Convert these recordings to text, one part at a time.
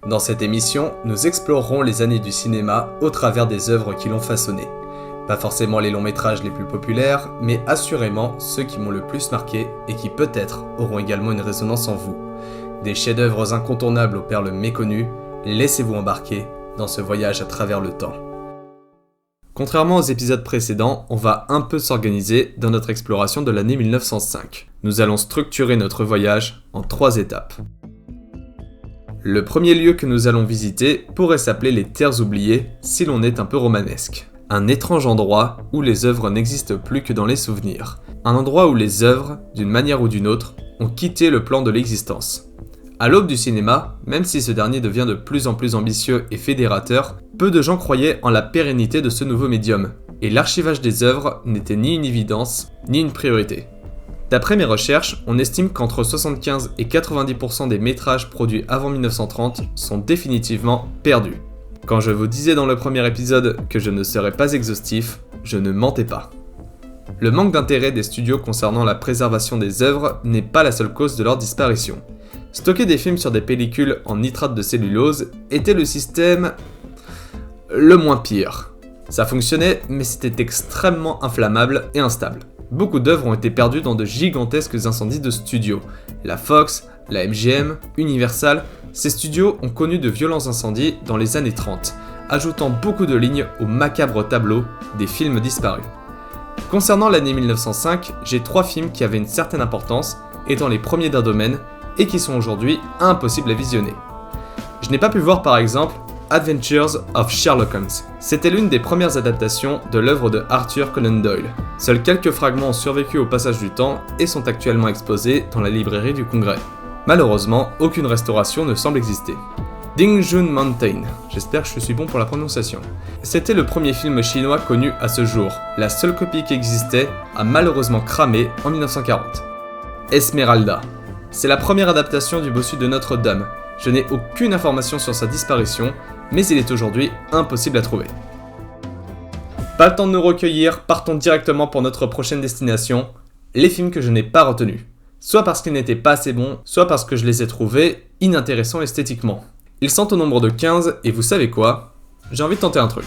Dans cette émission, nous explorerons les années du cinéma au travers des œuvres qui l'ont façonné. Pas forcément les longs métrages les plus populaires, mais assurément ceux qui m'ont le plus marqué et qui peut-être auront également une résonance en vous. Des chefs-d'œuvre incontournables aux perles méconnues, laissez-vous embarquer dans ce voyage à travers le temps. Contrairement aux épisodes précédents, on va un peu s'organiser dans notre exploration de l'année 1905. Nous allons structurer notre voyage en 3 étapes. Le premier lieu que nous allons visiter pourrait s'appeler les Terres oubliées si l'on est un peu romanesque. Un étrange endroit où les œuvres n'existent plus que dans les souvenirs. Un endroit où les œuvres, d'une manière ou d'une autre, ont quitté le plan de l'existence. À l'aube du cinéma, même si ce dernier devient de plus en plus ambitieux et fédérateur, peu de gens croyaient en la pérennité de ce nouveau médium, et l'archivage des œuvres n'était ni une évidence, ni une priorité. D'après mes recherches, on estime qu'entre 75 et 90% des métrages produits avant 1930 sont définitivement perdus. Quand je vous disais dans le premier épisode que je ne serais pas exhaustif, je ne mentais pas. Le manque d'intérêt des studios concernant la préservation des œuvres n'est pas la seule cause de leur disparition. Stocker des films sur des pellicules en nitrate de cellulose était le système le moins pire. Ça fonctionnait, mais c'était extrêmement inflammable et instable. Beaucoup d'œuvres ont été perdues dans de gigantesques incendies de studios. La Fox, la MGM, Universal, ces studios ont connu de violents incendies dans les années 30, ajoutant beaucoup de lignes au macabre tableau des films disparus. Concernant l'année 1905, j'ai 3 films qui avaient une certaine importance, étant les premiers d'un domaine, et qui sont aujourd'hui impossibles à visionner. Je n'ai pas pu voir par exemple Adventures of Sherlock Holmes. C'était l'une des premières adaptations de l'œuvre de Arthur Conan Doyle. Seuls quelques fragments ont survécu au passage du temps et sont actuellement exposés dans la librairie du Congrès. Malheureusement, aucune restauration ne semble exister. Dingjun Mountain, j'espère que je suis bon pour la prononciation. C'était le premier film chinois connu à ce jour. La seule copie qui existait a malheureusement cramé en 1940. Esmeralda. C'est la première adaptation du Bossu de Notre-Dame. Je n'ai aucune information sur sa disparition, mais il est aujourd'hui impossible à trouver. Pas le temps de nous recueillir, partons directement pour notre prochaine destination, les films que je n'ai pas retenus. Soit parce qu'ils n'étaient pas assez bons, soit parce que je les ai trouvés inintéressants esthétiquement. Ils sont au nombre de 15 et vous savez quoi ? J'ai envie de tenter un truc.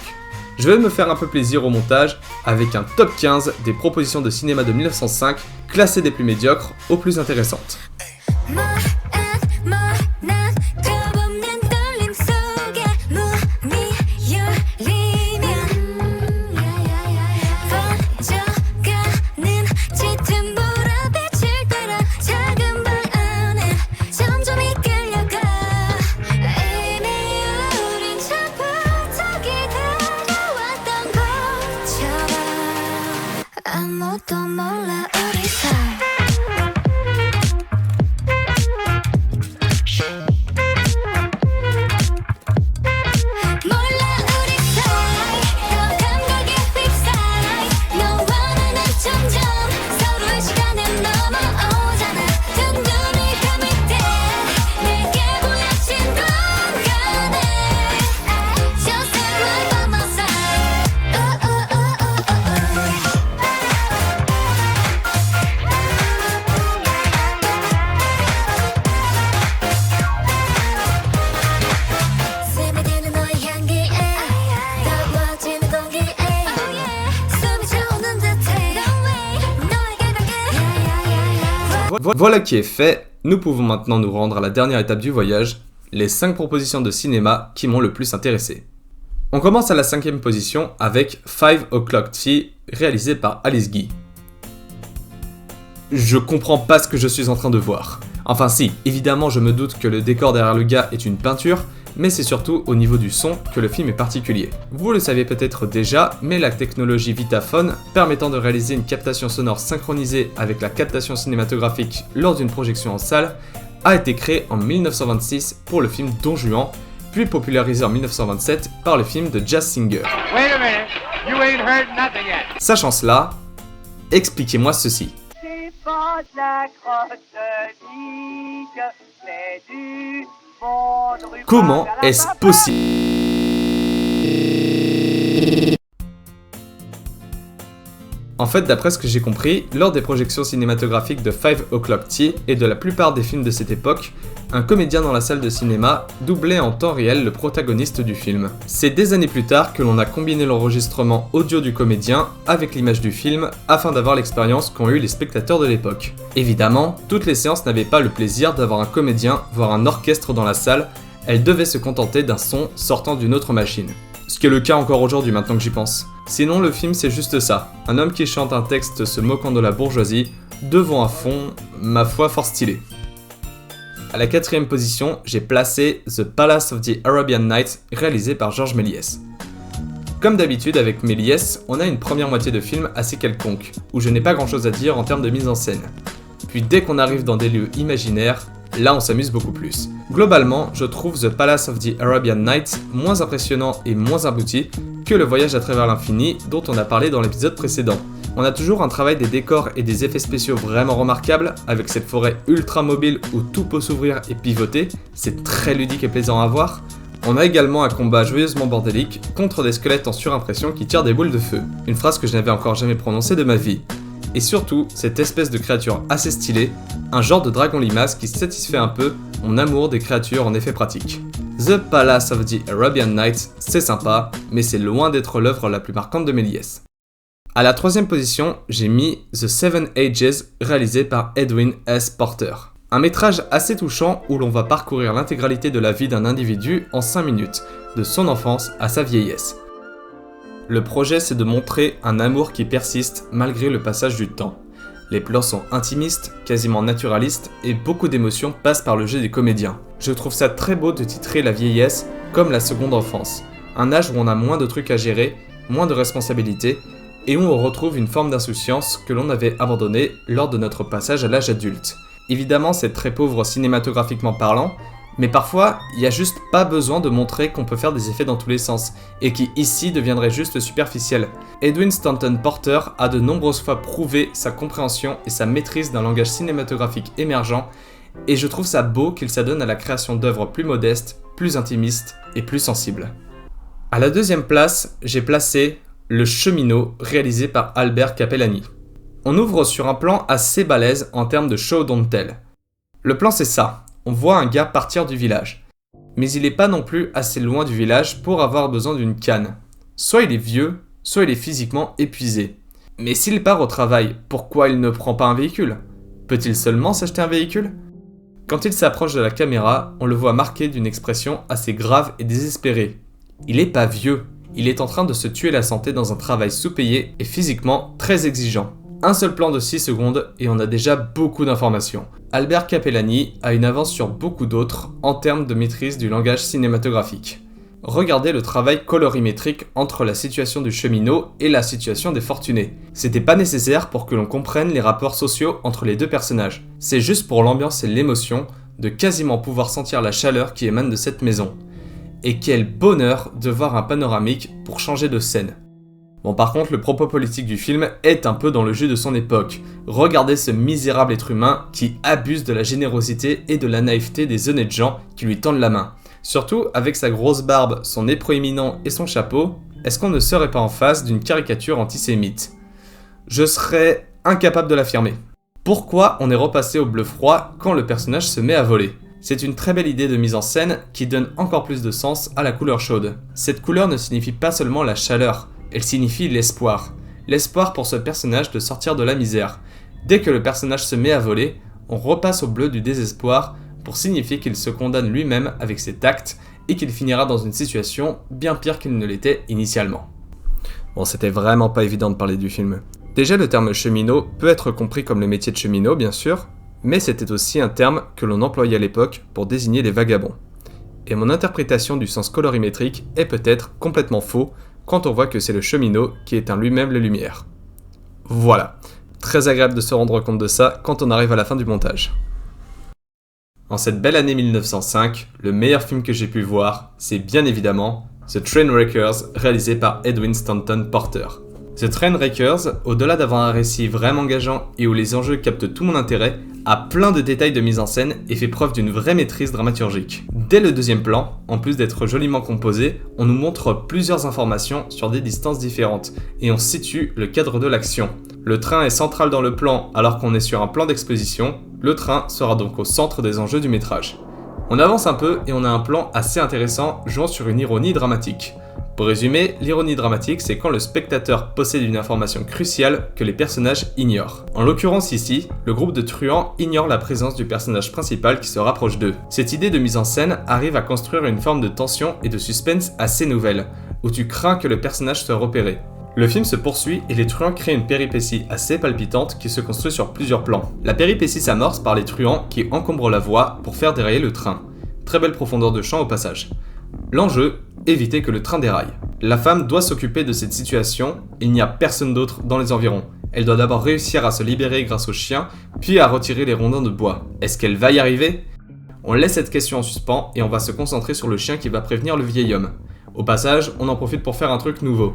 Je vais me faire un peu plaisir au montage avec un top 15 des propositions de cinéma de 1905, classées des plus médiocres aux plus intéressantes. Voilà qui est fait, nous pouvons maintenant nous rendre à la dernière étape du voyage, les 5 propositions de cinéma qui m'ont le plus intéressé. On commence à la 5e position avec 5 O'Clock Tea, réalisé par Alice Guy. Je comprends pas ce que je suis en train de voir. Enfin si, évidemment je me doute que le décor derrière le gars est une peinture, mais c'est surtout au niveau du son que le film est particulier. Vous le savez peut-être déjà, mais la technologie Vitaphone, permettant de réaliser une captation sonore synchronisée avec la captation cinématographique lors d'une projection en salle, a été créée en 1926 pour le film Don Juan, puis popularisé en 1927 par le film de Jazz Singer. Sachant cela, expliquez-moi ceci. C'est pas de la mais du... Comment est-ce possible ? En fait, d'après ce que j'ai compris, lors des projections cinématographiques de 5 O'Clock Tea et de la plupart des films de cette époque, un comédien dans la salle de cinéma doublait en temps réel le protagoniste du film. C'est des années plus tard que l'on a combiné l'enregistrement audio du comédien avec l'image du film afin d'avoir l'expérience qu'ont eu les spectateurs de l'époque. Évidemment, toutes les séances n'avaient pas le plaisir d'avoir un comédien, voire un orchestre dans la salle, elles devaient se contenter d'un son sortant d'une autre machine. Ce qui est le cas encore aujourd'hui maintenant que j'y pense. Sinon le film c'est juste ça, un homme qui chante un texte se moquant de la bourgeoisie, devant un fond, ma foi fort stylé. À la 4ème position, j'ai placé The Palace of the Arabian Nights réalisé par Georges Méliès. Comme d'habitude avec Méliès, on a une première moitié de film assez quelconque, où je n'ai pas grand chose à dire en termes de mise en scène. Puis dès qu'on arrive dans des lieux imaginaires, là on s'amuse beaucoup plus. Globalement, je trouve The Palace of the Arabian Nights moins impressionnant et moins abouti que Le Voyage à travers l'infini dont on a parlé dans l'épisode précédent. On a toujours un travail des décors et des effets spéciaux vraiment remarquables, avec cette forêt ultra mobile où tout peut s'ouvrir et pivoter, c'est très ludique et plaisant à voir. On a également un combat joyeusement bordélique contre des squelettes en surimpression qui tirent des boules de feu, une phrase que je n'avais encore jamais prononcée de ma vie. Et surtout, cette espèce de créature assez stylée, un genre de dragon limace qui satisfait un peu mon amour des créatures en effet pratique. The Palace of the Arabian Nights, c'est sympa, mais c'est loin d'être l'œuvre la plus marquante de Méliès. À la 3ème position, j'ai mis The Seven Ages, réalisé par Edwin S. Porter. Un métrage assez touchant où l'on va parcourir l'intégralité de la vie d'un individu en 5 minutes, de son enfance à sa vieillesse. Le projet, c'est de montrer un amour qui persiste malgré le passage du temps. Les plans sont intimistes, quasiment naturalistes, et beaucoup d'émotions passent par le jeu des comédiens. Je trouve ça très beau de titrer la vieillesse comme la seconde enfance, un âge où on a moins de trucs à gérer, moins de responsabilités, et où on retrouve une forme d'insouciance que l'on avait abandonnée lors de notre passage à l'âge adulte. Évidemment, c'est très pauvre cinématographiquement parlant, mais parfois, il n'y a juste pas besoin de montrer qu'on peut faire des effets dans tous les sens, et qui ici deviendraient juste superficiels. Edwin Stanton Porter a de nombreuses fois prouvé sa compréhension et sa maîtrise d'un langage cinématographique émergent, et je trouve ça beau qu'il s'adonne à la création d'œuvres plus modestes, plus intimistes et plus sensibles. À la 2ème place, j'ai placé Le Cheminot, réalisé par Albert Capellani. On ouvre sur un plan assez balèze en termes de show don't tell. Le plan c'est ça. On voit un gars partir du village. Mais il n'est pas non plus assez loin du village pour avoir besoin d'une canne. Soit il est vieux, soit il est physiquement épuisé. Mais s'il part au travail, pourquoi il ne prend pas un véhicule ? Peut-il seulement s'acheter un véhicule ? Quand il s'approche de la caméra, on le voit marqué d'une expression assez grave et désespérée. Il est pas vieux, il est en train de se tuer la santé dans un travail sous-payé et physiquement très exigeant. Un seul plan de 6 secondes et on a déjà beaucoup d'informations. Albert Capellani a une avance sur beaucoup d'autres en termes de maîtrise du langage cinématographique. Regardez le travail colorimétrique entre la situation du cheminot et la situation des fortunés. C'était pas nécessaire pour que l'on comprenne les rapports sociaux entre les deux personnages. C'est juste pour l'ambiance et l'émotion de quasiment pouvoir sentir la chaleur qui émane de cette maison. Et quel bonheur de voir un panoramique pour changer de scène. Bon, par contre, le propos politique du film est un peu dans le jus de son époque. Regardez ce misérable être humain qui abuse de la générosité et de la naïveté des honnêtes gens qui lui tendent la main. Surtout avec sa grosse barbe, son nez proéminent et son chapeau, est-ce qu'on ne serait pas en face d'une caricature antisémite ? Je serais incapable de l'affirmer. Pourquoi on est repassé au bleu froid quand le personnage se met à voler ? C'est une très belle idée de mise en scène qui donne encore plus de sens à la couleur chaude. Cette couleur ne signifie pas seulement la chaleur, elle signifie l'espoir. L'espoir pour ce personnage de sortir de la misère. Dès que le personnage se met à voler, on repasse au bleu du désespoir pour signifier qu'il se condamne lui-même avec ses actes et qu'il finira dans une situation bien pire qu'il ne l'était initialement. Bon, c'était vraiment pas évident de parler du film. Déjà, le terme cheminot peut être compris comme le métier de cheminot, bien sûr, mais c'était aussi un terme que l'on employait à l'époque pour désigner les vagabonds. Et mon interprétation du sens colorimétrique est peut-être complètement faux quand on voit que c'est le cheminot qui éteint lui-même les lumières. Voilà, très agréable de se rendre compte de ça quand on arrive à la fin du montage. En cette belle année 1905, le meilleur film que j'ai pu voir, c'est bien évidemment The Trainwreckers, réalisé par Edwin Stanton Porter. The Trainwreckers, au-delà d'avoir un récit vraiment engageant et où les enjeux captent tout mon intérêt, a plein de détails de mise en scène et fait preuve d'une vraie maîtrise dramaturgique. Dès le 2e plan, en plus d'être joliment composé, on nous montre plusieurs informations sur des distances différentes et on situe le cadre de l'action. Le train est central dans le plan alors qu'on est sur un plan d'exposition, le train sera donc au centre des enjeux du métrage. On avance un peu et on a un plan assez intéressant jouant sur une ironie dramatique. Pour résumer, l'ironie dramatique, c'est quand le spectateur possède une information cruciale que les personnages ignorent. En l'occurrence ici, le groupe de truands ignore la présence du personnage principal qui se rapproche d'eux. Cette idée de mise en scène arrive à construire une forme de tension et de suspense assez nouvelle, où tu crains que le personnage soit repéré. Le film se poursuit et les truands créent une péripétie assez palpitante qui se construit sur plusieurs plans. La péripétie s'amorce par les truands qui encombrent la voie pour faire dérailler le train. Très belle profondeur de champ au passage. L'enjeu, éviter que le train déraille. La femme doit s'occuper de cette situation, il n'y a personne d'autre dans les environs. Elle doit d'abord réussir à se libérer grâce au chien, puis à retirer les rondins de bois. Est-ce qu'elle va y arriver ? On laisse cette question en suspens et on va se concentrer sur le chien qui va prévenir le vieil homme. Au passage, on en profite pour faire un truc nouveau.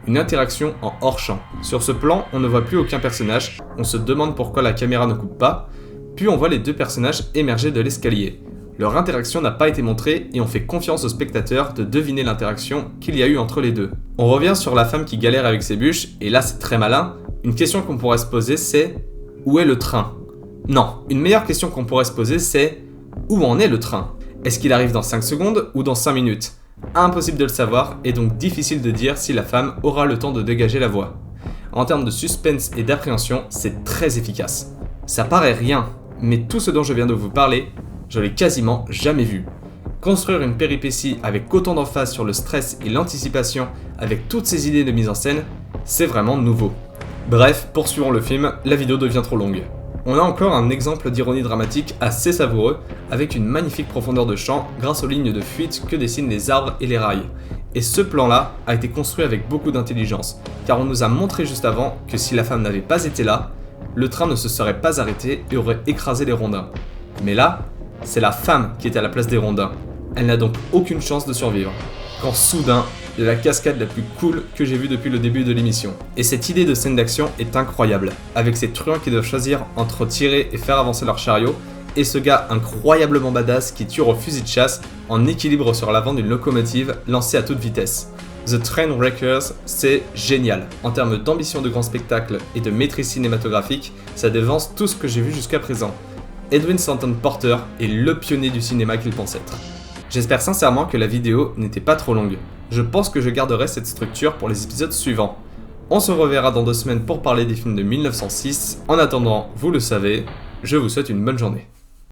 Une interaction en hors-champ. Sur ce plan, on ne voit plus aucun personnage, on se demande pourquoi la caméra ne coupe pas, puis on voit les deux personnages émerger de l'escalier. Leur interaction n'a pas été montrée et on fait confiance au spectateur de deviner l'interaction qu'il y a eu entre les deux. On revient sur la femme qui galère avec ses bûches, et là c'est très malin. Une question qu'on pourrait se poser c'est « Où est le train ?» Non, une meilleure question qu'on pourrait se poser c'est « Où en est le train ?» Est-ce qu'il arrive dans 5 secondes ou dans 5 minutes ? Impossible de le savoir et donc difficile de dire si la femme aura le temps de dégager la voie. En termes de suspense et d'appréhension, c'est très efficace. Ça paraît rien, mais tout ce dont je viens de vous parler, je l'ai quasiment jamais vu. Construire une péripétie avec autant d'emphase sur le stress et l'anticipation, avec toutes ces idées de mise en scène, c'est vraiment nouveau. Bref, poursuivons le film, la vidéo devient trop longue. On a encore un exemple d'ironie dramatique assez savoureux, avec une magnifique profondeur de champ grâce aux lignes de fuite que dessinent les arbres et les rails. Et ce plan-là a été construit avec beaucoup d'intelligence, car on nous a montré juste avant que si la femme n'avait pas été là, le train ne se serait pas arrêté et aurait écrasé les rondins. Mais là, c'est la femme qui est à la place des rondins. Elle n'a donc aucune chance de survivre. Quand soudain, il y a la cascade la plus cool que j'ai vue depuis le début de l'émission. Et cette idée de scène d'action est incroyable, avec ces truands qui doivent choisir entre tirer et faire avancer leur chariot, et ce gars incroyablement badass qui tire au fusil de chasse en équilibre sur l'avant d'une locomotive lancée à toute vitesse. The Trainwreckers, c'est génial. En termes d'ambition de grand spectacle et de maîtrise cinématographique, ça dévance tout ce que j'ai vu jusqu'à présent. Edwin Stanton Porter est le pionnier du cinéma qu'il pense être. J'espère sincèrement que la vidéo n'était pas trop longue. Je pense que je garderai cette structure pour les épisodes suivants. On se reverra dans 2 semaines pour parler des films de 1906. En attendant, vous le savez, je vous souhaite une bonne journée.